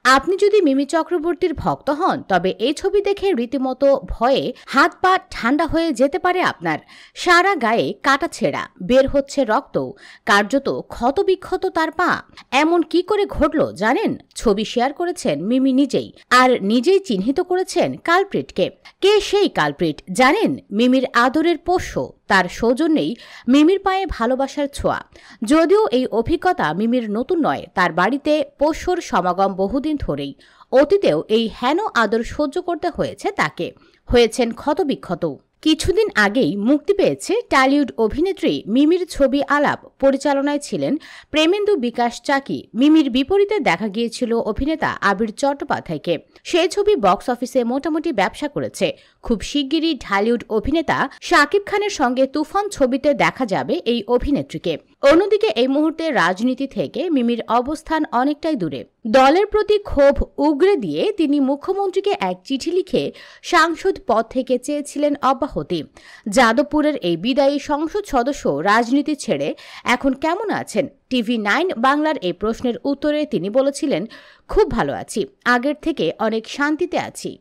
আপনি যদি মিমি চক্রবর্তীর ভক্ত হন তবে এই ছবি দেখে রীতিমতো ভয়ে হাত পা ঠান্ডা হয়ে যেতে পারে আপনার। সারা গায়ে কাটা ছেঁড়া, বের হচ্ছে রক্ত, কার্যত ক্ষতবিক্ষত তার পা। এমন কি করে ঘটল জানেন? ছবি শেয়ার করেছেন মিমি নিজেই, আর নিজেই চিহ্নিত করেছেন কালপ্রিটকে। কে সেই কালপ্রিট জানেন? মিমির আদরের পোষ্য, তার সৌজন্যেই মিমির পায়ে ভালোবাসার ছোঁয়া। যদিও এই অভিজ্ঞতা মিমির নতুন নয়, তার বাড়িতে পোষ্যর সমাগম বহুদিন ধরেই। অতীতেও এই হেন আদর সহ্য করতে হয়েছে তাকে, হয়েছেন ক্ষতবিক্ষত। কিছুদিন আগেই মুক্তি পেয়েছে টলিউড অভিনেত্রী মিমির ছবি আলাপ। পরিচালনায় ছিলেন প্রেমেন্দু বিকাশ চাকি। মিমির বিপরীতে দেখা গিয়েছিল অভিনেতা আবির চট্টোপাধ্যায়কে। সেই ছবি বক্স অফিসে মোটামুটি ব্যবসা করেছে। খুব শিগগিরই ঢালিউড অভিনেতা শাকিব খানের সঙ্গে তুফান ছবিতে দেখা যাবে এই অভিনেত্রীকে। অন্যদিকে এই মুহূর্তে রাজনীতি থেকে মিমির অবস্থান অনেকটাই দূরে। দলের প্রতি ক্ষোভ উগরে দিয়ে তিনি মুখ্যমন্ত্রীকে এক চিঠি লিখে সাংসদ পদ থেকে চেয়েছিলেন অব্যাহতি। যাদবপুরের এই বিদায়ী সংসদ সদস্য রাজনীতি ছেড়ে এখন কেমন আছেন? TV9 বাংলার এই প্রশ্নের উত্তরে তিনি বলেছিলেন, খুব ভালো আছি, আগের থেকে অনেক শান্তিতে আছি।